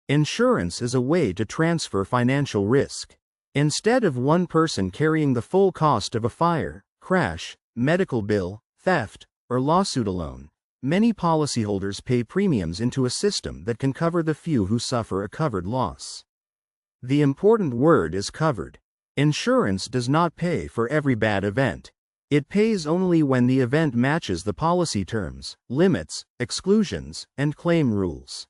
Insurance is a way to transfer financial risk. Instead of one person carrying the full cost of a fire, crash, medical bill, theft, or lawsuit alone, many policyholders pay premiums into a system that can cover the few who suffer a covered loss. The important word is covered. Insurance does not pay for every bad event. It pays only when the event matches the policy terms, limits, exclusions, and claim rules.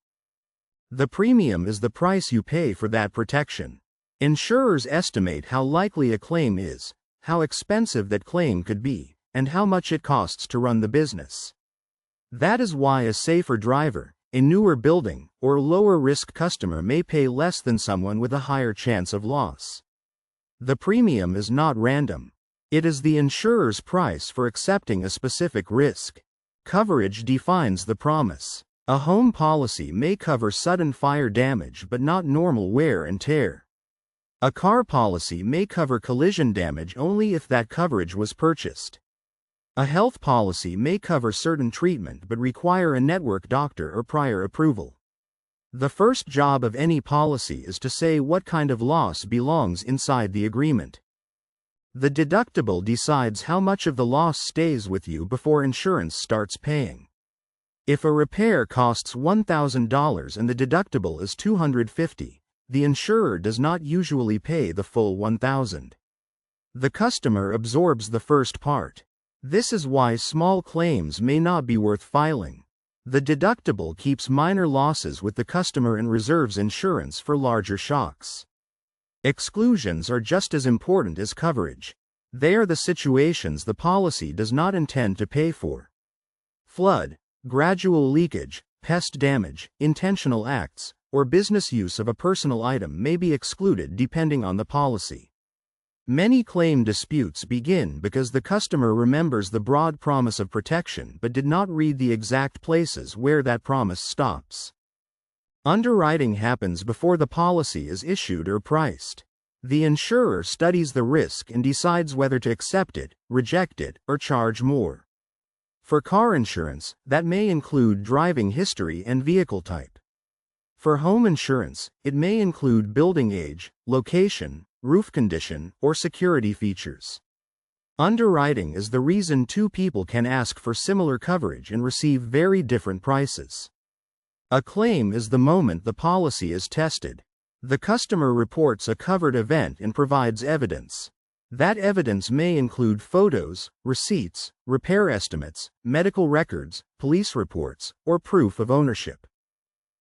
The premium is the price you pay for that protection. Insurers estimate how likely a claim is, how expensive that claim could be, and how much it costs to run the business. That is why a safer driver, a newer building, or lower-risk customer may pay less than someone with a higher chance of loss. The premium is not random. It is the insurer's price for accepting a specific risk. Coverage defines the promise. A home policy may cover sudden fire damage but not normal wear and tear. A car policy may cover collision damage only if that coverage was purchased. A health policy may cover certain treatment but require a network doctor or prior approval. The first job of any policy is to say what kind of loss belongs inside the agreement. The deductible decides how much of the loss stays with you before insurance starts paying. If a repair costs $1,000 and the deductible is $250, the insurer does not usually pay the full $1,000. The customer absorbs the first part. This is why small claims may not be worth filing. The deductible keeps minor losses with the customer and reserves insurance for larger shocks. Exclusions are just as important as coverage. They are the situations the policy does not intend to pay for. Flood, gradual leakage, pest damage, intentional acts, or business use of a personal item may be excluded depending on the policy. Many claim disputes begin because the customer remembers the broad promise of protection but did not read the exact places where that promise stops. Underwriting happens before the policy is issued or priced. The insurer studies the risk and decides whether to accept it, reject it, or charge more. For car insurance, that may include driving history and vehicle type. For home insurance, it may include building age, location, roof condition, or security features. Underwriting is the reason two people can ask for similar coverage and receive very different prices. A claim is the moment the policy is tested. The customer reports a covered event and provides evidence. That evidence may include photos, receipts, repair estimates, medical records, police reports, or proof of ownership.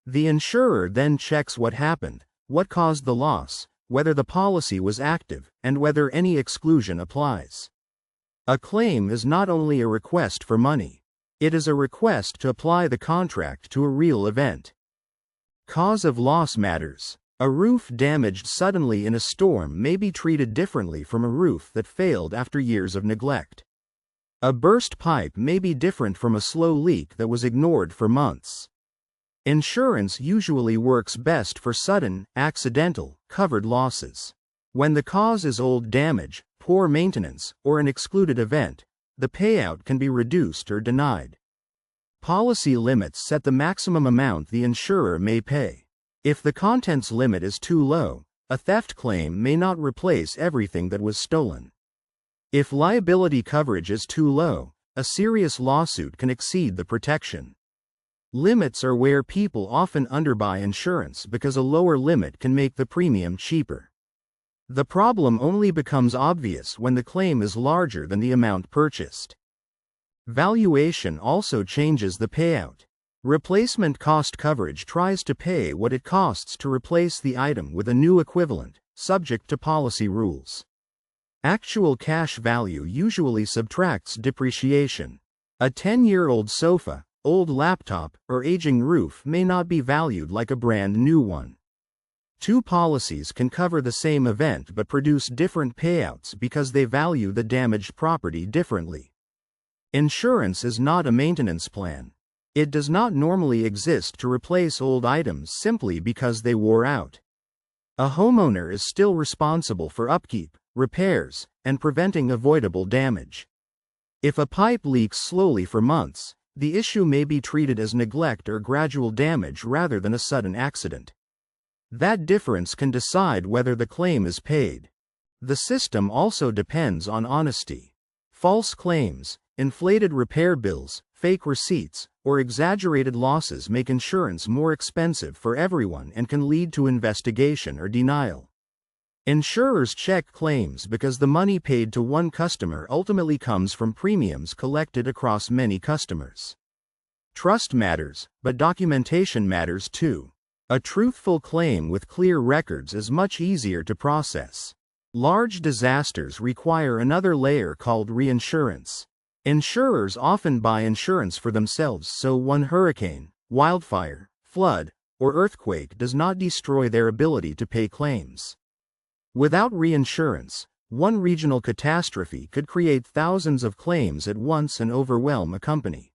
The insurer then checks what happened, what caused the loss, whether the policy was active, and whether any exclusion applies. A claim is not only a request for money. It is a request to apply the contract to a real event. Cause of loss matters. A roof damaged suddenly in a storm may be treated differently from a roof that failed after years of neglect. A burst pipe may be different from a slow leak that was ignored for months. Insurance usually works best for sudden, accidental, covered losses. When the cause is old damage, poor maintenance, or an excluded event, the payout can be reduced or denied. Policy limits set the maximum amount the insurer may pay. If the contents limit is too low, a theft claim may not replace everything that was stolen. If liability coverage is too low, a serious lawsuit can exceed the protection. Limits are where people often underbuy insurance because a lower limit can make the premium cheaper. The problem only becomes obvious when the claim is larger than the amount purchased. Valuation also changes the payout. Replacement cost coverage tries to pay what it costs to replace the item with a new equivalent, subject to policy rules. Actual cash value usually subtracts depreciation. A 10-year-old sofa, old laptop, or aging roof may not be valued like a brand new one. Two policies can cover the same event but produce different payouts because they value the damaged property differently. Insurance is not a maintenance plan. It does not normally exist to replace old items simply because they wore out. A homeowner is still responsible for upkeep, repairs, and preventing avoidable damage. If a pipe leaks slowly for months, the issue may be treated as neglect or gradual damage rather than a sudden accident. That difference can decide whether the claim is paid. The system also depends on honesty. False claims, inflated repair bills, fake receipts, or exaggerated losses make insurance more expensive for everyone and can lead to investigation or denial. Insurers check claims because the money paid to one customer ultimately comes from premiums collected across many customers. Trust matters, but documentation matters too. A truthful claim with clear records is much easier to process. Large disasters require another layer called reinsurance. Insurers often buy insurance for themselves so one hurricane, wildfire, flood, or earthquake does not destroy their ability to pay claims. Without reinsurance, one regional catastrophe could create thousands of claims at once and overwhelm a company.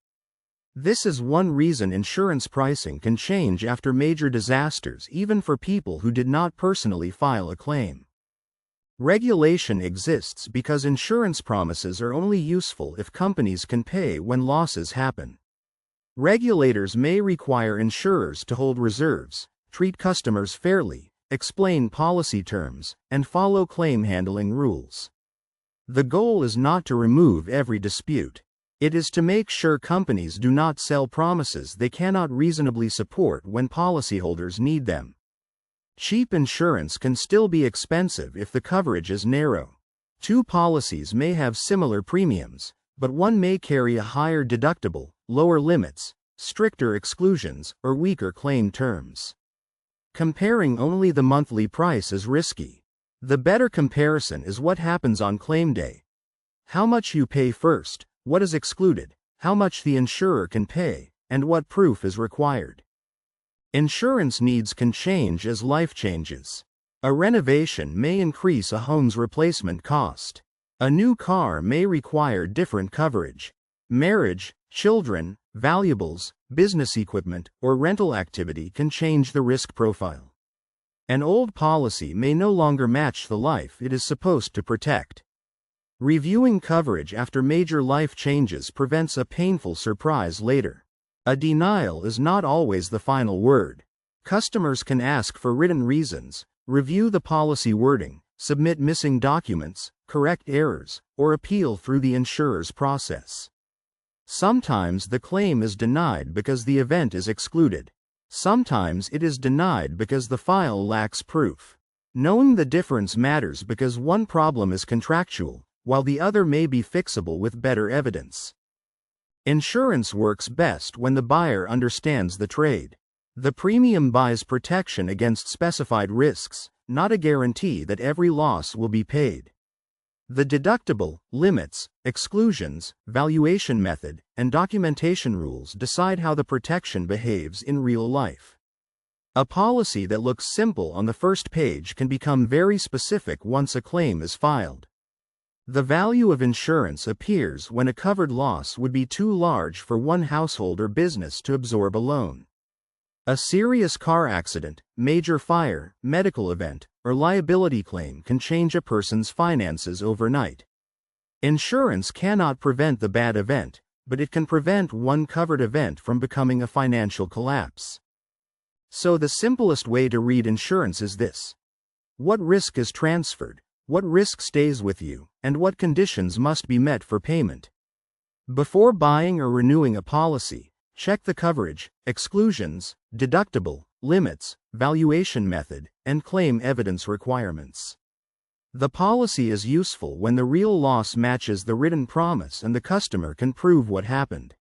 This is one reason insurance pricing can change after major disasters, even for people who did not personally file a claim. Regulation exists because insurance promises are only useful if companies can pay when losses happen. Regulators may require insurers to hold reserves, treat customers fairly, explain policy terms, and follow claim handling rules. The goal is not to remove every dispute. It is to make sure companies do not sell promises they cannot reasonably support when policyholders need them. Cheap insurance can still be expensive if the coverage is narrow. Two policies may have similar premiums, but one may carry a higher deductible, lower limits, stricter exclusions, or weaker claim terms. Comparing only the monthly price is risky. The better comparison is what happens on claim day. How much you pay first, what is excluded, how much the insurer can pay, and what proof is required. Insurance needs can change as life changes. A renovation may increase a home's replacement cost. A new car may require different coverage. Marriage, children, valuables, business equipment, or rental activity can change the risk profile. An old policy may no longer match the life it is supposed to protect. Reviewing coverage after major life changes prevents a painful surprise later. A denial is not always the final word. Customers can ask for written reasons, review the policy wording, submit missing documents, correct errors, or appeal through the insurer's process. Sometimes the claim is denied because the event is excluded. Sometimes it is denied because the file lacks proof. Knowing the difference matters because one problem is contractual, while the other may be fixable with better evidence. Insurance works best when the buyer understands the trade. The premium buys protection against specified risks, not a guarantee that every loss will be paid. The deductible, limits, exclusions, valuation method, and documentation rules decide how the protection behaves in real life. A policy that looks simple on the first page can become very specific once a claim is filed. The value of insurance appears when a covered loss would be too large for one household or business to absorb alone. A serious car accident, major fire, medical event, or liability claim can change a person's finances overnight. Insurance cannot prevent the bad event, but it can prevent one covered event from becoming a financial collapse. So the simplest way to read insurance is this: what risk is transferred? What risk stays with you, and what conditions must be met for payment? Before buying or renewing a policy, check the coverage, exclusions, deductible, limits, valuation method, and claim evidence requirements. The policy is useful when the real loss matches the written promise and the customer can prove what happened.